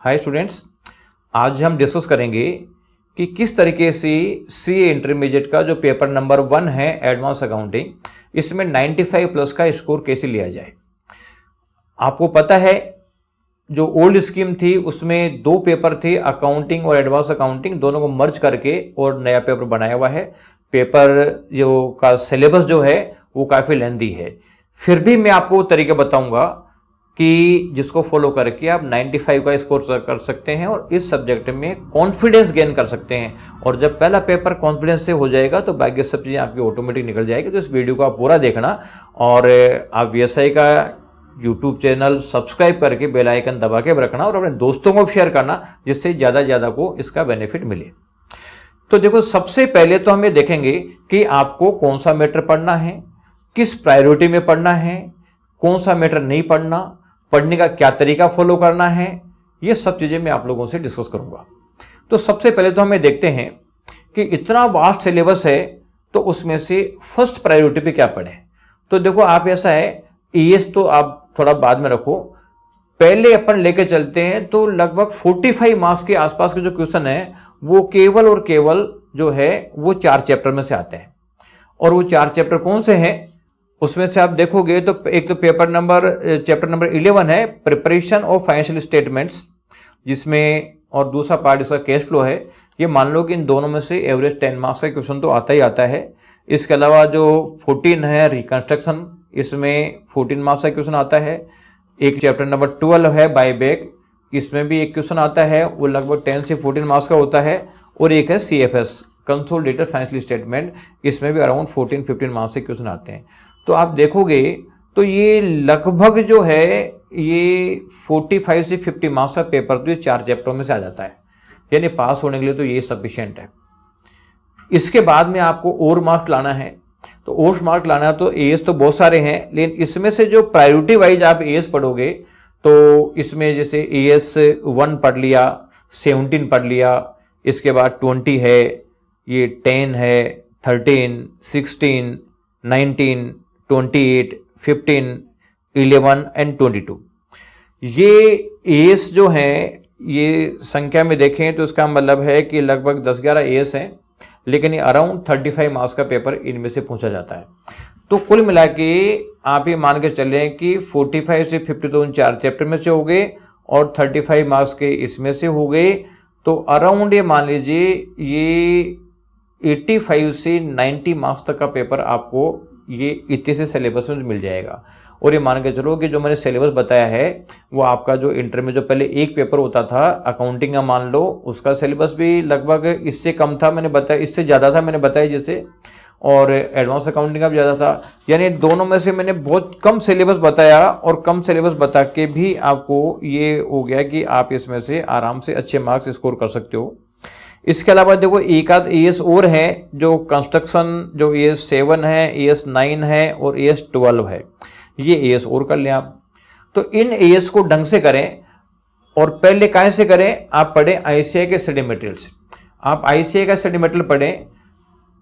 Hi students, आज हम discuss करेंगे कि किस तरीके से सीए इंटरमीडिएट का जो पेपर नंबर 1 है एडवांस अकाउंटिंग, इसमें 95 प्लस का स्कोर कैसे लिया जाए। आपको पता है जो ओल्ड स्कीम थी उसमें 2 पेपर थे, अकाउंटिंग और एडवांस अकाउंटिंग, दोनों को मर्ज करके और नया पेपर बनाया हुआ है। पेपर जो का सिलेबस जो है वो काफ़ी लेंदी है, फिर भी मैं आपको वो तरीका बताऊंगा कि जिसको फॉलो करके आप 95 का स्कोर कर सकते हैं और इस सब्जेक्ट में कॉन्फिडेंस गेन कर सकते हैं। और जब पहला पेपर कॉन्फिडेंस से हो जाएगा तो बाकी सब चीज़ें आपकी ऑटोमेटिक निकल जाएगी। तो इस वीडियो को आप पूरा देखना और आप वीएसआई का यूट्यूब चैनल सब्सक्राइब करके बेल आइकन दबा के रखना और अपने दोस्तों को शेयर करना, जिससे ज़्यादा से ज़्यादा को इसका बेनिफिट मिले। तो देखो, सबसे पहले तो हम ये देखेंगे कि आपको कौन सा मैटर पढ़ना है, किस प्रायोरिटी में पढ़ना है, कौन सा मैटर नहीं पढ़ना, पढ़ने का क्या तरीका फॉलो करना है, ये सब चीजें मैं आप लोगों से डिस्कस करूंगा। तो सबसे पहले तो हमें देखते हैं कि इतना वास्ट सिलेबस है तो उसमें से फर्स्ट प्रायोरिटी पे क्या पढ़ें। तो देखो, आप ऐसा है, ईएस तो आप थोड़ा बाद में रखो, पहले अपन लेके चलते हैं। तो लगभग 45 मार्क्स के आसपास के जो क्वेश्चन है वो केवल और केवल जो है वो 4 चैप्टर में से आते हैं। और वो 4 चैप्टर कौन से हैं, उसमें से आप देखोगे तो एक तो चैप्टर नंबर 11 है, प्रिपरेशन ऑफ फाइनेंशियल स्टेटमेंट्स, जिसमें और दूसरा पार्ट इसका कैश फ्लो है। ये मान लो कि इन दोनों में से एवरेज 10 मार्क्स का क्वेश्चन तो आता ही आता है। इसके अलावा जो 14 है रिकंस्ट्रक्शन, इसमें 14 मार्क्स का क्वेश्चन आता है। एक चैप्टर नंबर 12 है बायबैक, इसमें भी एक क्वेश्चन आता है, वो लगभग 10 से 14 मार्क्स का होता है। और एक है सीएफएस, कंसोलिडेटेड फाइनेंशियल स्टेटमेंट, इसमें भी अराउंड 14-15 मार्क्स के क्वेश्चन आते हैं। तो आप देखोगे तो ये लगभग जो है ये 45 से 50 मार्क्स का पेपर तो ये 4 चैप्टरों में से आ जाता है, यानी पास होने के लिए तो ये सफिशिएंट है। इसके बाद में आपको और मार्क्स लाना है, तो और मार्क्स लाना है तो एएस तो बहुत सारे हैं, लेकिन इसमें से जो प्रायोरिटी वाइज आप एएस पढ़ोगे तो इसमें जैसे एएस 1 पढ़ लिया, 17 पढ़ लिया, इसके बाद 20 है, ये 10 है, 13, 16, 19, 28, 15, 11 एंड 22। ये एएस जो हैं, ये संख्या में देखें तो इसका मतलब है कि लगभग 10-11 एएस हैं, लेकिन ये अराउंड 35 मार्क्स का पेपर इनमें से पूछा जाता है। तो कुल मिला के आप ये मान के चलें कि 45 से 50 तो उन 4 चैप्टर में से हो गए और 35 मार्क्स के इसमें से हो गए। तो अराउंड ये मान लीजिए ये 85 से 90 मार्क्स तक का पेपर आपको ये इतने से सिलेबस में मिल जाएगा। और ये मान के चलो कि जो मैंने सिलेबस बताया है वो आपका जो इंटर में जो पहले एक पेपर होता था अकाउंटिंग का, मान लो उसका सिलेबस भी लगभग इससे कम था, मैंने बताया, इससे ज़्यादा था मैंने बताया जैसे, और एडवांस अकाउंटिंग का भी ज़्यादा था। यानी दोनों में से मैंने बहुत कम सिलेबस बताया और कम सिलेबस बता के भी आपको ये हो गया कि आप इसमें से आराम से अच्छे मार्क्स स्कोर कर सकते हो। इसके अलावा देखो एक आध एएस और है, जो कंस्ट्रक्शन, जो एएस 7 है, एएस 9 है और एएस 12 है, ये एएस और कर लें आप। तो इन एएस को ढंग से करें और पहले काहे से करें, आप पढ़ें आईसीआई के स्टडी मटेरियल से। आप आईसीआई का स्टडी मटेरियल पढ़ें,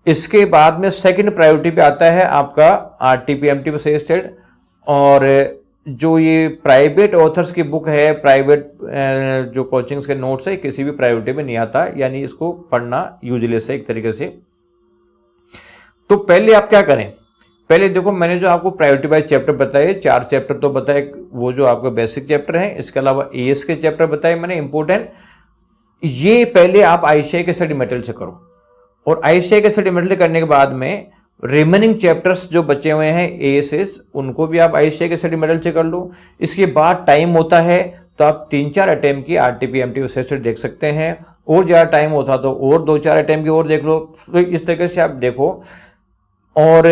इसके बाद में सेकंड प्रायोरिटी पे आता है आपका आरटीपी एमटीपी से स्टेट, और जो ये प्राइवेट ऑथर्स की बुक है, प्राइवेट जो कोचिंग्स के नोट्स है, किसी भी प्रायोरिटी में नहीं आता, यानी इसको पढ़ना यूजलेस है एक तरीके से। तो पहले आप क्या करें, पहले देखो मैंने जो आपको प्रायोरिटी वाइज चैप्टर बताए, 4 चैप्टर तो बताए, वो जो आपके बेसिक चैप्टर हैं, इसके अलावा एएस के चैप्टर बताए मैंने इंपोर्टेंट। ये पहले आप आईसीआई के स्टडी मटेरियल से करो और आईसीआई के स्टडी मटेरियल करने के बाद में रिमेनिंग चैप्टर्स जो बचे हुए हैं एएसएस, उनको भी आप आईसीआई के स्टडी मटेरियल से कर लो। इसके बाद टाइम होता है तो आप 3-4 अटेम्प्ट की आरटीपी एमटीपी सेट देख सकते हैं, और ज़्यादा टाइम होता तो और 2-4 अटेम्प्ट की और देख लो। तो इस तरीके से आप देखो, और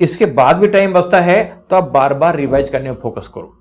इसके बाद भी टाइम बचता है तो आप बार बार रिवाइज करने में फोकस करो।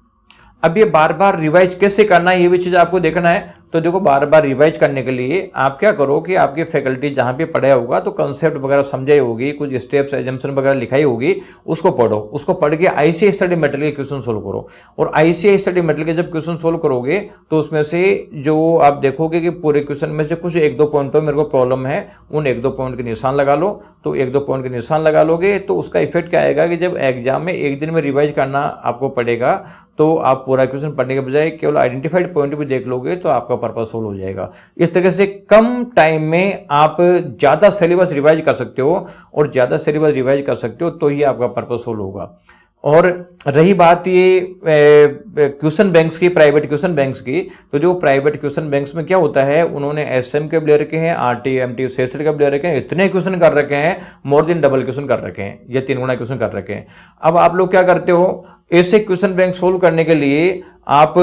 अब ये बार बार रिवाइज कैसे करना है ये भी चीज़ आपको देखना है। तो देखो, बार बार रिवाइज करने के लिए आप क्या करो कि आपकी फैकल्टी जहाँ पे पढ़ाया होगा तो कंसेप्ट वगैरह समझाई होगी, कुछ स्टेप्स एजम्पशन वगैरह लिखाई होगी, उसको पढ़ो। उसको पढ़ के आईसीआई स्टडी मटेरियल के क्वेश्चन सोल्व करो। और आईसीआई स्टडी मटेरियल के जब क्वेश्चन सोल्व करोगे तो उसमें से जो आप देखोगे कि पूरे क्वेश्चन में से कुछ 1-2 पॉइंट पर मेरे को प्रॉब्लम है, उन 1-2 पॉइंट के निशान लगा लो। तो 1-2 पॉइंट के निशान लगा लोगे तो उसका इफेक्ट क्या आएगा कि जब एग्जाम में एक दिन में रिवाइज करना आपको पड़ेगा तो आप पूरा क्वेश्चन पढ़ने के बजाय केवल आइडेंटिफाइड पॉइंट भी देख लोगे तो आपका पर्पस सोल्व हो जाएगा। इस तरह से कम टाइम में आप ज़्यादा सिलेबस रिवाइज कर सकते हो, और ज़्यादा सिलेबस रिवाइज कर सकते हो तो ही आपका पर्पस सोल्व होगा। और रही बात ये क्वेश्चन बैंक्स की, प्राइवेट क्वेश्चन बैंक्स की, तो जो प्राइवेट क्वेश्चन बैंक्स में क्या होता है, उन्होंने एसएम के ले रखे हैं, आरटी एमटी सेस्टेड के ले रखे हैं, इतने क्वेश्चन कर रखे हैं, मोर देन डबल क्वेश्चन कर रखे हैं, ये 3 गुना क्वेश्चन कर रखे हैं। अब आप लोग क्या करते हो, ऐसे क्वेश्चन बैंक सोल्व करने के लिए आप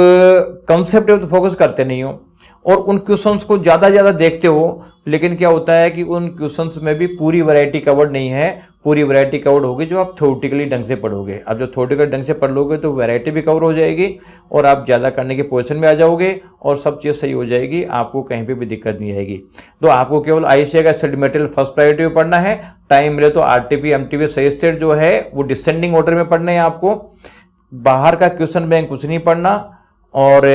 कंसेप्ट पे तो फोकस करते नहीं हो और उन क्वेश्चंस को ज्यादा देखते हो, लेकिन क्या होता है कि उन क्वेश्चंस में भी पूरी वैरायटी कवर्ड नहीं है। पूरी वैरायटी कवर्ड होगी जो आप थ्योरेटिकली ढंग से पढ़ोगे। अब जो थ्योरेटिकल ढंग से पढ़ लोगे तो वैरायटी भी कवर हो जाएगी और आप ज्यादा करने की पोजीशन में आ जाओगे और सब चीज सही हो जाएगी, आपको कहीं पे भी दिक्कत नहीं आएगी। तो आपको केवल आईसीए का स्टडी मटेरियल फर्स्ट प्रायोरिटी में पढ़ना है। टाइम मिले तो आरटीपी एमटीपी सही स्टेट जो है वो डिसेंडिंग ऑर्डर में पढ़ना है आपको। बाहर का क्वेश्चन बैंक कुछ नहीं पढ़ना और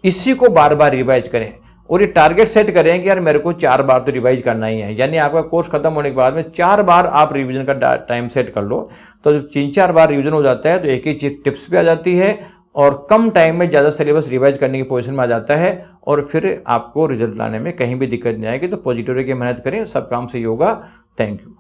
इसी को बार बार रिवाइज करें और ये टारगेट सेट करें कि यार मेरे को 4 बार तो रिवाइज करना ही है। यानी आपका कोर्स खत्म होने के बाद में 4 बार आप रिवीजन का टाइम सेट कर लो, तो जब 3-4 बार रिवीजन हो जाता है तो एक ही चीज टिप्स पे आ जाती है और कम टाइम में ज़्यादा सिलेबस रिवाइज करने की पोजीशन में आ जाता है और फिर आपको रिजल्ट लाने में कहीं भी दिक्कत नहीं आएगी। तो पॉजिटिव की मेहनत करें, सब काम सही होगा। Thank you.